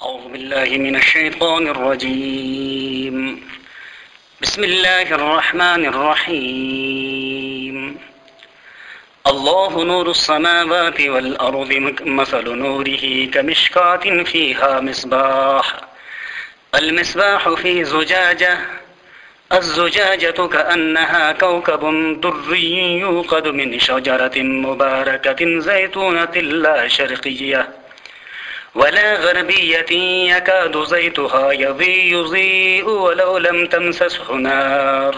أعوذ بالله من الشيطان الرجيم. بسم الله الرحمن الرحيم. الله نور السماوات والأرض مثل نوره كمشكاة فيها مصباح المصباح في زجاجة الزجاجة كأنها كوكب دري يوقد من شجرة مباركة زيتونة لا شرقية ولا غربية يكاد زيتها يضيء ولو لم تمسسه نار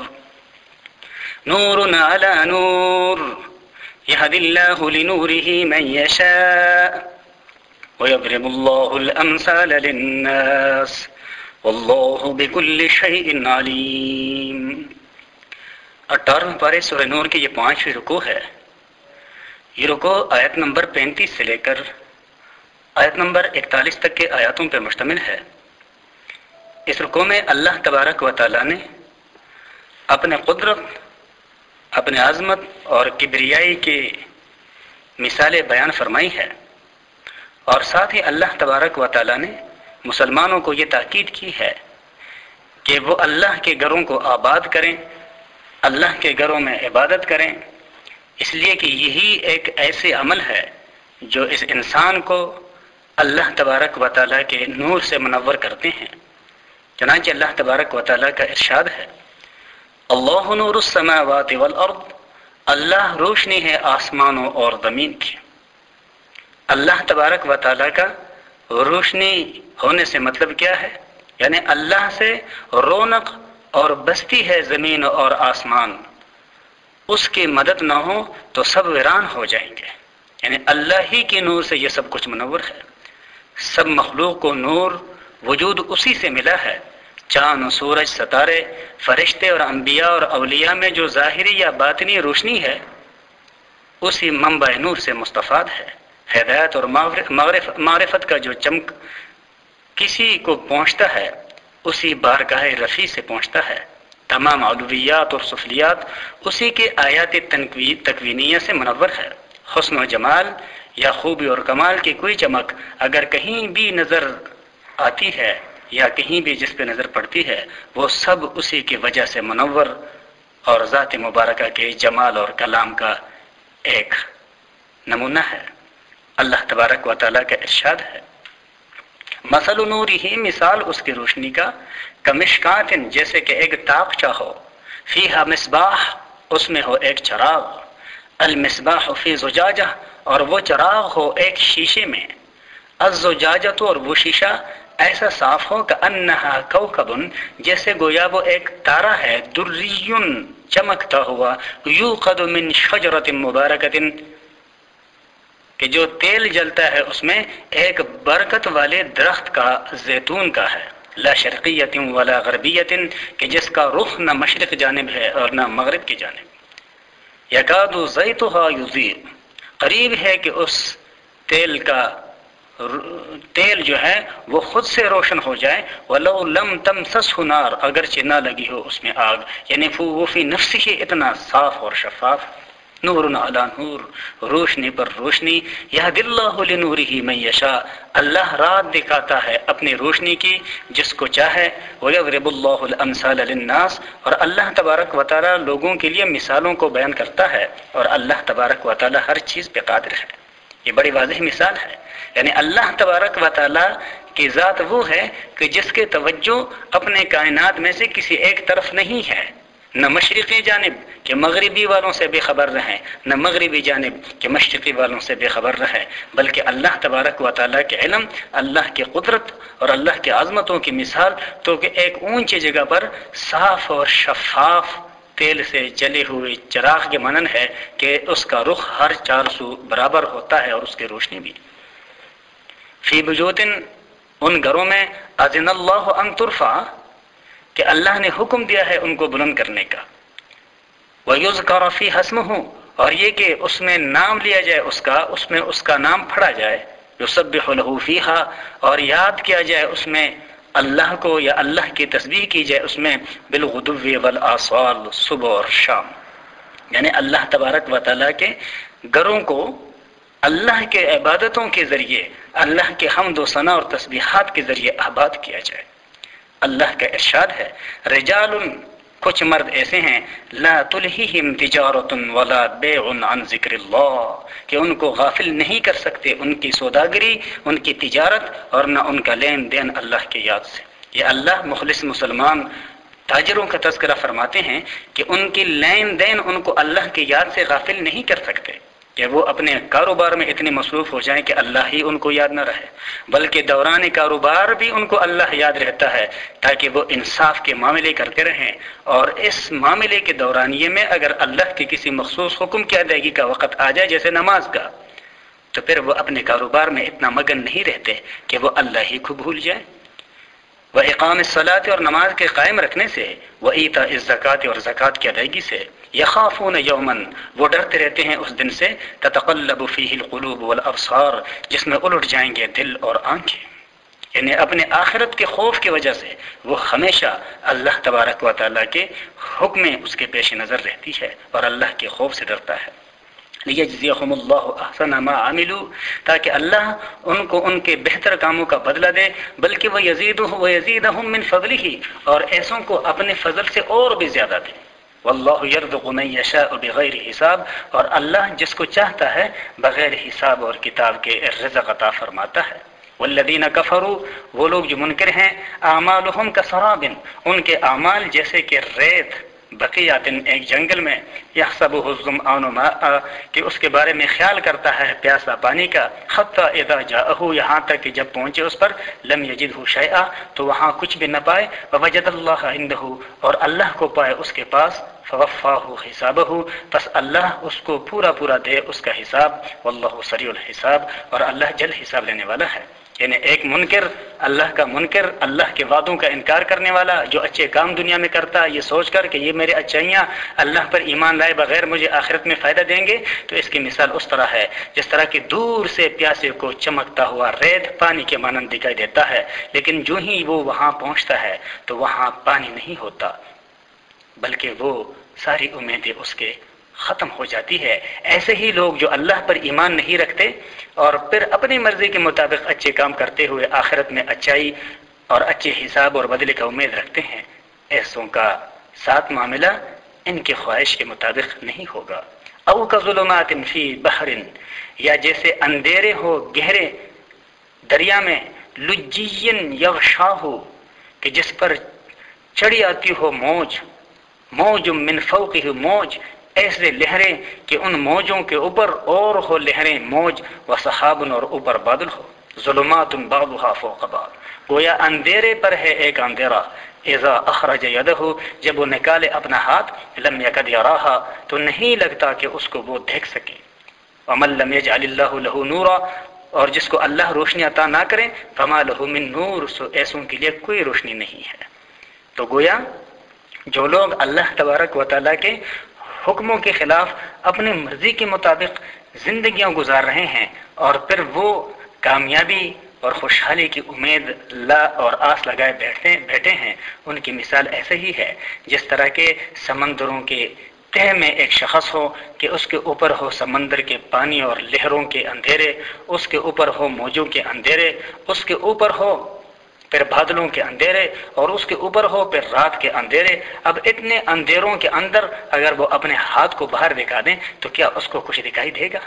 نور على نور يهدي الله لنوره من يشاء ويضرب الله الأمثال للناس واللہ بکل شیء علیم۔ 18 پارے سورہ نور کی یہ 5ویں رکوع ہے۔ یہ رکوع آیت نمبر 35 سے لے کر آیت نمبر 41 تک کے آیاتوں پر مشتمل ہے۔ اس رکوع میں اللہ تبارک و تعالی نے اپنے قدرت، اپنے عظمت اور کبریائی کی مثالیں بیان فرمائی ہے، اور ساتھ ہی اللہ تبارک و تعالی نے مسلمانوں کو یہ تاکید کی ہے کہ وہ اللہ کے گھروں کو آباد کریں، اللہ کے گھروں میں عبادت کریں، اس لیے کہ یہی ایک ایسے عمل ہے جو اس انسان کو اللہ تبارک و تعالیٰ کے نور سے منور کرتے ہیں۔ چنانچہ اللہ تبارک و تعالیٰ کا ارشاد ہے، اللہ نور السماوات والارض، اللہ روشنی ہے آسمانوں اور زمین کی۔ اللہ تبارک و تعالیٰ کا روشنی ہونے سے مطلب کیا ہے؟ یعنی اللہ سے رونق اور بستی ہے زمین اور آسمان، اس کی مدد نہ ہو تو سب ویران ہو جائیں گے۔ یعنی اللہ ہی کے نور سے یہ سب کچھ منور ہے۔ سب مخلوق کو نور وجود اسی سے ملا ہے۔ چاند، سورج، ستارے، فرشتے اور انبیاء اور اولیاء میں جو ظاہری یا باطنی روشنی ہے اسی منبع نور سے مستفاد ہے۔ ہدایت اور معرفت کا جو چمک کسی کو پہنچتا ہے اسی بارگاہ رفیع سے پہنچتا ہے۔ تمام علویات اور سفلیات اسی کے آیات تکوینیہ سے منور ہے۔ حسن و جمال یا خوبی اور کمال کی کوئی چمک اگر کہیں بھی نظر آتی ہے یا کہیں بھی جس پہ نظر پڑتی ہے وہ سب اسی کی وجہ سے منور اور ذات مبارکہ کے جمال اور کلام کا ایک نمونہ ہے۔ اللہ تبارک و تعالیٰ کا ارشاد ہے، مثل نورہ، مثال اس کی روشنی کا، کمشکات، جیسے کہ ایک تاقچہ ہو، فیہا مصباح، اس میں ہو ایک چراغ، المصباح فی زجاجہ، اور وہ چراغ ہو ایک شیشے میں، الزجاجۃ، اور وہ شیشہ ایسا صاف ہو، کأنہا کوکب، جیسے گویا وہ ایک تارا ہے، دری، چمکتا ہوا، یوقد من شجرۃ مبارکۃ، کہ جو تیل جلتا ہے اس میں ایک برکت والے درخت کا، زیتون کا ہے، لا شرقیۃ ولا غربیۃ، کہ جس کا رخ نہ مشرق جانب ہے اور نہ مغرب کی جانب، یکاد زیتھا یضیء، قریب ہے کہ اس تیل جو ہے وہ خود سے روشن ہو جائے، ولو لم تمسسہ نار، اگرچہ نہ لگی ہو اس میں آگ، یعنی وہ فی نفسہ اتنا صاف اور شفاف، نور علی نور، روشنی پر روشنی، یہدی اللہ لنورہ من یشاء، اللہ رات دکھاتا ہے اپنی روشنی کی جس کو چاہے، ویضرب اللہ الامثال للناس، اور اللہ تبارک و تعالی لوگوں کے لیے مثالوں کو بیان کرتا ہے، اور اللہ تبارک و تعالی ہر چیز پہ قادر ہے۔ یہ بڑی واضح مثال ہے، یعنی اللہ تبارک و تعالی کی ذات وہ ہے کہ جس کے توجہ اپنے کائنات میں سے کسی ایک طرف نہیں ہے، نہ مشرقی جانب کہ مغربی والوں سے بے خبر رہیں، نہ مغربی جانب کہ مشرقی والوں سے بے خبر رہیں، بلکہ اللہ تبارک و تعالیٰ کے علم، اللہ کی قدرت اور اللہ کی عظمتوں کی مثال تو کہ ایک اونچی جگہ پر صاف اور شفاف تیل سے جلے ہوئے چراغ کے مانند ہے کہ اس کا رخ ہر 4 سو برابر ہوتا ہے اور اس کی روشنی بھی۔ فی بیوت، ان گھروں میں، اذن اللہ ان ترفع، کہ اللہ نے حکم دیا ہے ان کو بلند کرنے کا، وَيُذْكَرَ فِيهَا اسْمُهُ، اور یہ کہ اس میں نام لیا جائے اس کا، اس میں اس کا نام پڑھا جائے، يُسَبِّحُ لَهُ فِيهَا، اور یاد کیا جائے اس میں اللہ کو، یا اللہ کی تسبیح کی جائے اس میں، بالغدو والآصال، صبح اور شام، یعنی اللہ تبارک و تعالیٰ کے گھروں کو اللہ کے عبادتوں کے ذریعے اللہ کے حمد و ثنا اور تسبیحات کے ذریعے آباد کیا جائے۔ اللہ کا ارشاد ہے، رجال، کچھ مرد ایسے ہیں، لا تلہیہم تجارت ولا بیع عن ذکر اللہ، کہ ان کو غافل نہیں کر سکتے ان کی سوداگری، ان کی تجارت، اور نہ ان کا لین دین اللہ کی یاد سے۔ یہ اللہ مخلص مسلمان تاجروں کا تذکرہ فرماتے ہیں کہ ان کی لین دین ان کو اللہ کی یاد سے غافل نہیں کر سکتے، کہ وہ اپنے کاروبار میں اتنے مصروف ہو جائیں کہ اللہ ہی ان کو یاد نہ رہے، بلکہ دوران کاروبار بھی ان کو اللہ یاد رہتا ہے، تاکہ وہ انصاف کے معاملے کرتے رہیں، اور اس معاملے کے دورانیے میں اگر اللہ کے کسی مخصوص حکم کی ادائیگی کا وقت آ جائے جیسے نماز کا، تو پھر وہ اپنے کاروبار میں اتنا مگن نہیں رہتے کہ وہ اللہ ہی کو بھول جائیں۔ وہ اقام الصلاۃ، اور نماز کے قائم رکھنے سے، وہ ایتاء الزکوٰۃ، اور زکوٰۃ کی ادائیگی سے، یخافون یومن، وہ ڈرتے رہتے ہیں اس دن سے، تتقلب فیہ القلوب والابصار، جس میں الٹ جائیں گے دل اور آنکھیں، یعنی اپنے آخرت کے خوف کی وجہ سے وہ ہمیشہ اللہ تبارک و تعالیٰ کے حکم اس کے پیش نظر رہتی ہے اور اللہ کے خوف سے ڈرتا ہے۔ لیجزیہم اللہ احسن ما عملوا، تاکہ اللہ ان کو ان کے بہتر کاموں کا بدلہ دے، بلکہ ویزیدہم من فضلہ، اور ایسوں کو اپنے فضل سے اور بھی زیادہ دے۔ واللہ یرزق من یشاء بغیر حساب، اور اللہ جس کو چاہتا ہے بغیر حساب اور کتاب کے رزق عطا فرماتا ہے۔ والذین کفروا، وہ لوگ جو منکر ہیں، اعمالہم کسراب، ان کے اعمال جیسے کہ ریت، بقیات، ایک جنگل میں، یحسبہ الظمآن ماء، کہ اس کے بارے میں خیال کرتا ہے پیاسا پانی کا، حتی اذا جاءہ، یہاں تک کہ جب پہنچے اس پر، لم یجدہ شیئا، تو وہاں کچھ بھی نہ پائے، ووجد اللہ عندہ، اور اللہ کو پائے اس کے پاس، فوفاہ حسابہ، پس اللہ اس کو پورا پورا دے اس کا حساب، واللہ سریع الحساب، اور اللہ جلد حساب لینے والا ہے۔ یعنی ایک منکر، اللہ کا منکر، اللہ کے وعدوں کا انکار کرنے والا، جو اچھے کام دنیا میں کرتا یہ سوچ کر کہ یہ میرے اچھائیاں اللہ پر ایمان لائے بغیر مجھے آخرت میں فائدہ دیں گے، تو اس کی مثال اس طرح ہے جس طرح کہ دور سے پیاسے کو چمکتا ہوا ریت پانی کے مانند دکھائی دیتا ہے، لیکن جو ہی وہ وہاں پہنچتا ہے تو وہاں پانی نہیں ہوتا، بلکہ وہ ساری امیدیں اس کے ختم ہو جاتی ہے۔ ایسے ہی لوگ جو اللہ پر ایمان نہیں رکھتے اور پھر اپنی مرضی کے مطابق اچھے کام کرتے ہوئے آخرت میں اچائی اور اچھے حساب اور بدلے کا امید رکھتے ہیں، ایسوں کا ساتھ معاملہ ان کی خواہش کے مطابق نہیں ہوگا۔ او کظلمات فی بحر، یا جیسے اندھیرے ہو گہرے دریا میں، لجی یغشاہ، کہ جس پر چڑھی آتی ہو موج، موج من فوقہ، موج ایسے لہریں کہ ان موجوں کے اوپر اور ہو لہریں موج، وسحاب، اور اوپر بادل ہو، ظلمات بعضها فوق بعض، گویا اندھیرے پر ہے ایک اندھیرا، اذا اخرج یدہ، جب وہ نکالے اپنا ہاتھ، لم یکد یراہا، تو نہیں لگتا کہ اس کو وہ دیکھ سکے، ومن لم یجعل اللہ لہ نورا، اور جس کو اللہ روشنی عطا نہ کرے، فما لہ من نور، سو ایسوں کے لیے کوئی روشنی نہیں ہے۔ تو گویا جو لوگ اللہ تبارک و تعالیٰ کے حکموں کے خلاف اپنی مرضی کے مطابق زندگیاں گزار رہے ہیں اور پھر وہ کامیابی اور خوشحالی کی امید لا اور آس لگائے بیٹھے ہیں، ان کی مثال ایسے ہی ہے جس طرح کے سمندروں کے تہ میں ایک شخص ہو کہ اس کے اوپر ہو سمندر کے پانی اور لہروں کے اندھیرے، اس کے اوپر ہو موجوں کے اندھیرے، اس کے اوپر ہو پھر بادلوں کے اندھیرے، اور اس کے اوپر ہو پھر رات کے اندھیرے۔ اب اتنے اندھیروں کے اندر اگر وہ اپنے ہاتھ کو باہر دکھا دیں تو کیا اس کو کچھ دکھائی دے گا؟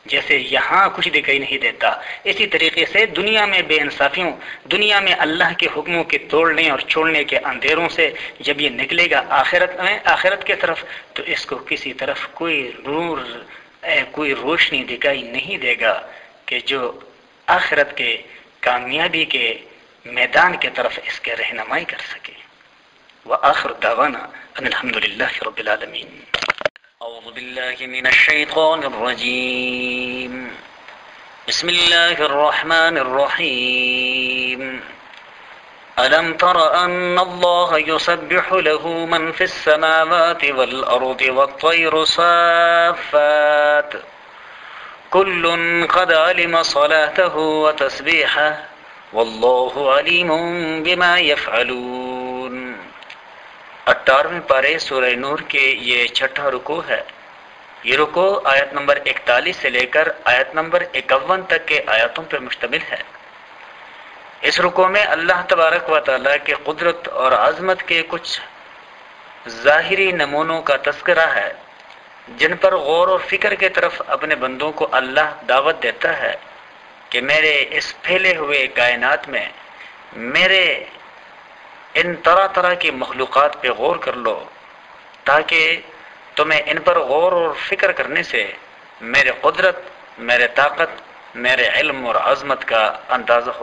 جیسے یہاں کچھ دکھائی نہیں دیتا، اسی طریقے سے دنیا میں بے انصافیوں، دنیا میں اللہ کے حکموں کے توڑنے اور چھوڑنے کے اندھیروں سے جب یہ نکلے گا آخرت کے طرف، تو اس کو کسی طرف کوئی نور، کوئی روشنی دکھائی نہیں دے گا کہ جو آخرت کے کامیابی کے میدان کی طرف اس کے رہنمائی کر سکے۔ وآخر دعوانا ان الحمد للہ رب العالمین۔ اعوذ باللہ من الشیطان الرجیم، بسم اللہ الرحمن الرحیم۔ ألم تر أن الله يسبح له من في السماوات والأرض والطير صافات كل قد علم صلاته وتسبيحه واللہ علیم بما یفعلون۔ 18ویں پارے سورہ نور کے یہ چھٹا رکوع ہے۔ یہ رکوع آیت نمبر 41 سے لے کر آیت نمبر 51 تک کے آیاتوں پر مشتمل ہے۔ اس رکوع میں اللہ تبارک و تعالیٰ کے قدرت اور عظمت کے کچھ ظاہری نمونوں کا تذکرہ ہے، جن پر غور و فکر کے طرف اپنے بندوں کو اللہ دعوت دیتا ہے کہ میرے اس پھیلے ہوئے کائنات میں میرے ان طرح طرح کی مخلوقات پہ غور کر لو، تاکہ تمہیں ان پر غور اور فکر کرنے سے میرے قدرت، میرے طاقت، میرے علم اور عظمت کا اندازہ ہو